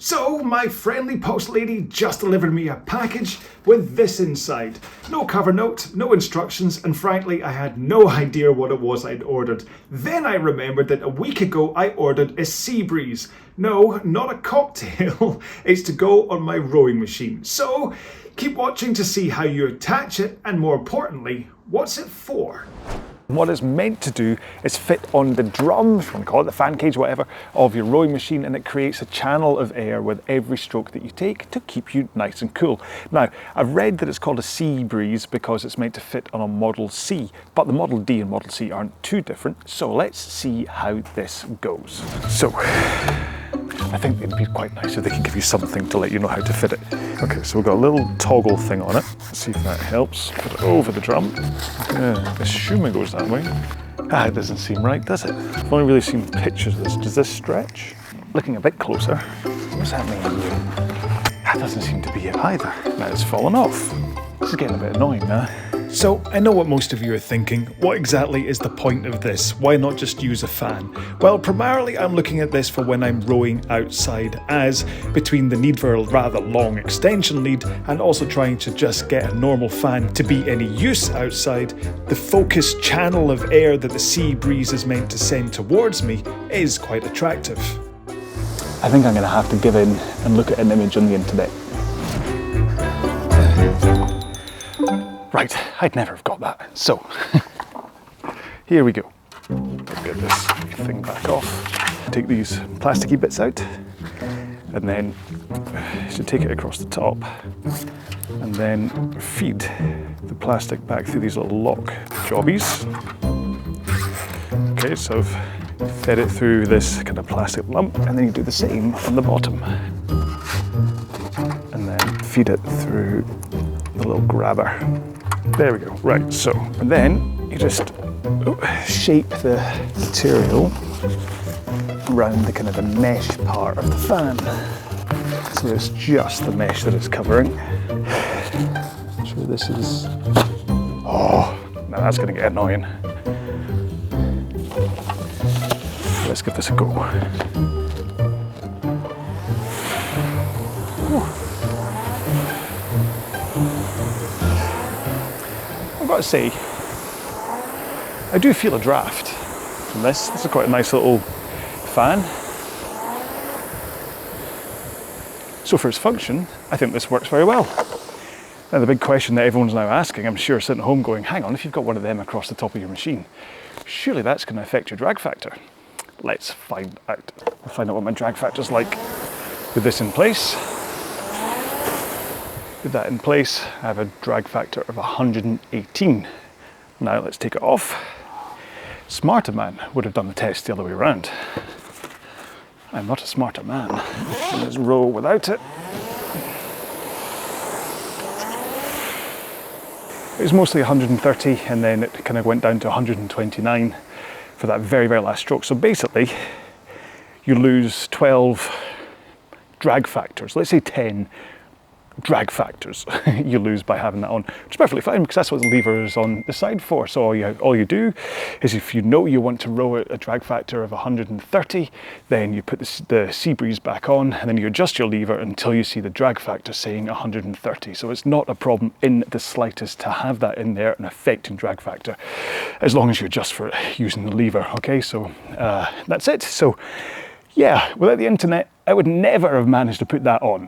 So, my friendly post lady just delivered me a package with this inside. No cover note, no instructions, and frankly, I had no idea what it was I'd ordered. Then I remembered that a week ago I ordered a CBreeze. No, not a cocktail. It's to go on my rowing machine. So, keep watching to see how you attach it, and more importantly, what's it for? What it's meant to do is fit on the drum, if you want to call it the fan cage, whatever, of your rowing machine, and it creates a channel of air with every stroke that you take to keep you nice and cool. Now, I've read that it's called a CBreeze because it's meant to fit on a Model C, but the Model D and Model C aren't too different, so let's see how this goes. So, I think it'd be quite nice if they can give you something to let you know how to fit it. Okay, so we've got a little toggle thing on it. Let's see if that helps. Put it over the drum. Yeah, assume it goes that way. It doesn't seem right, does it? I've only really seen pictures of this. Does this stretch? Looking a bit closer. What's happening here? That doesn't seem to be it either. Now it's fallen off. This is getting a bit annoying now. So, I know what most of you are thinking. What exactly is the point of this? Why not just use a fan? Well, primarily I'm looking at this for when I'm rowing outside, as between the need for a rather long extension lead and also trying to just get a normal fan to be any use outside, the focused channel of air that the CBreeze is meant to send towards me is quite attractive. I think I'm going to have to give in and look at an image on the internet. Right, I'd never have got that. So, here we go. Let's get this thing back off. Take these plasticky bits out, and then you take it across the top, and then feed the plastic back through these little lock jobbies. Okay, so I've fed it through this kind of plastic lump, and then you do the same on the bottom. And then feed it through the little grabber. There we go, right, so, and then you just shape the material around the kind of the mesh part of the fan. So it's just the mesh that it's covering. So this is, oh, now that's gonna get annoying. Let's give this a go. I've got to say, I do feel a draft from this. This is quite a nice little fan. So for its function, I think this works very well. Now the big question that everyone's now asking, I'm sure sitting at home going, hang on, if you've got one of them across the top of your machine, surely that's going to affect your drag factor. Let's find out. I'll find out what my drag factor's like with this in place. With that in place, I have a drag factor of 118. Now let's take it off. Smarter man would have done the test the other way around. I'm not a smarter man. Let's row without it. It was mostly 130, and then it kind of went down to 129 for that very, very last stroke. So basically, you lose 12 drag factors. Let's say 10 drag factors you lose by having that on, which is perfectly fine because that's what the lever is on the side for. So all you do is, if you know you want to row at a drag factor of 130, then you put the CBreeze back on, and then you adjust your lever until you see the drag factor saying 130. So it's not a problem in the slightest to have that in there and affecting drag factor, as long as you adjust for it using the lever. Okay, so that's it. So yeah, without the internet, I would never have managed to put that on.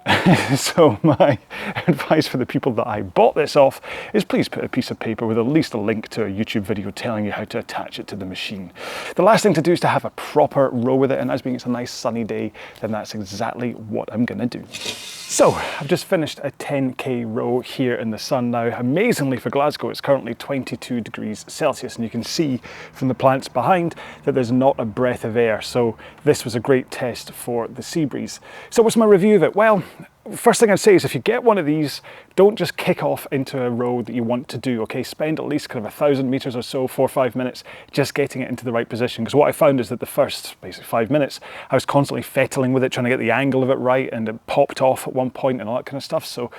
So my advice for the people that I bought this off is, please put a piece of paper with at least a link to a YouTube video telling you how to attach it to the machine. The last thing to do is to have a proper row with it, and as being it's a nice sunny day, then that's exactly what I'm gonna do. So I've just finished a 10k row here in the sun now. Amazingly for Glasgow, it's currently 22 degrees Celsius, and you can see from the plants behind that there's not a breath of air. So this was a great test for the CBreeze. So what's my review of it? Well, first thing I'd say is if you get one of these, don't just kick off into a row that you want to do, okay? Spend at least kind of 1,000 meters or so, 4 or 5 minutes, just getting it into the right position. Because what I found is that the first, basically 5 minutes, I was constantly fettling with it, trying to get the angle of it right, and it popped off at one point and all that kind of stuff. So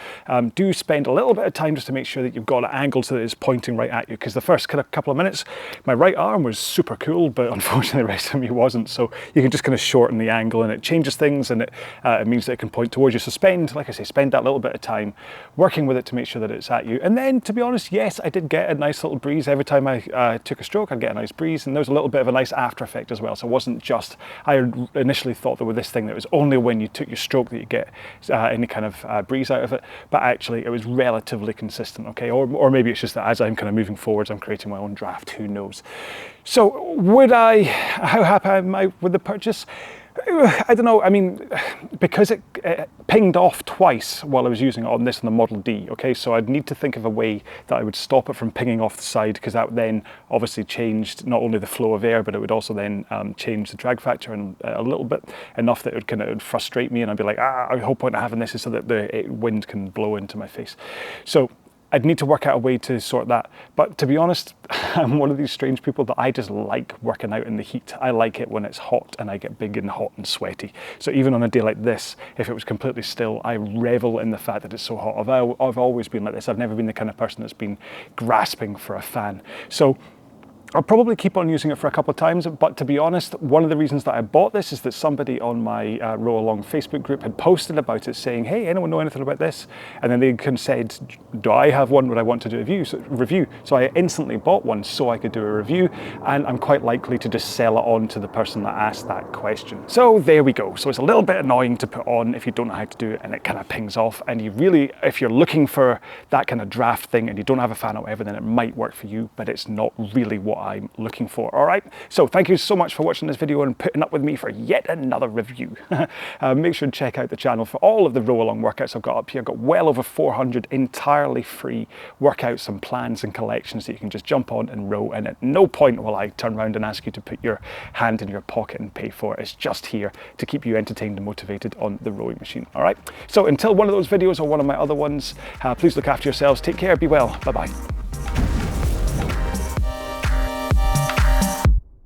do spend a little bit of time just to make sure that you've got it angled so that it's pointing right at you. Because the first kind of couple of minutes, my right arm was super cool, but unfortunately the rest of me wasn't. So you can just kind of shorten the angle, and it changes things, and it means that it can point towards you. So spend, like I say, spend that little bit of time working with it to make sure that it's at you. And then, to be honest, yes, I did get a nice little breeze. Every time I took a stroke, I'd get a nice breeze, and there was a little bit of a nice after effect as well. So it wasn't just, I initially thought that with this thing that it was only when you took your stroke that you get any kind of breeze out of it, but actually it was relatively consistent, okay? Or maybe it's just that as I'm kind of moving forwards, I'm creating my own draft, who knows? So how happy am I with the purchase? I don't know, I mean, because it pinged off twice while I was using it on this and the Model D, okay, so I'd need to think of a way that I would stop it from pinging off the side, because that would then obviously changed not only the flow of air, but it would also then change the drag factor a little bit, enough that it would kind of frustrate me, and I'd be like, the whole point of having this is so that the wind can blow into my face. So I'd need to work out a way to sort that. But to be honest, I'm one of these strange people that I just like working out in the heat. I like it when it's hot and I get big and hot and sweaty. So even on a day like this, if it was completely still, I revel in the fact that it's so hot. I've always been like this. I've never been the kind of person that's been grasping for a fan. So I'll probably keep on using it for a couple of times, but to be honest, one of the reasons that I bought this is that somebody on my RowAlong Facebook group had posted about it saying, hey, anyone know anything about this? And then they kind of said, do I have one? Would I want to do a review? So I instantly bought one so I could do a review, and I'm quite likely to just sell it on to the person that asked that question. So there we go. So it's a little bit annoying to put on if you don't know how to do it, and it kind of pings off, and you really, if you're looking for that kind of draft thing and you don't have a fan or whatever, then it might work for you, but it's not really what I'm looking for. All right, so thank you so much for watching this video and putting up with me for yet another review. Make sure to check out the channel for all of the RowAlong workouts I've got up here. I've got well over 400 entirely free workouts and plans and collections that you can just jump on and row, and at no point will I turn around and ask you to put your hand in your pocket and pay for it. It's just here to keep you entertained and motivated on the rowing machine. All right, so until one of those videos or one of my other ones, please look after yourselves, take care, be well, bye bye.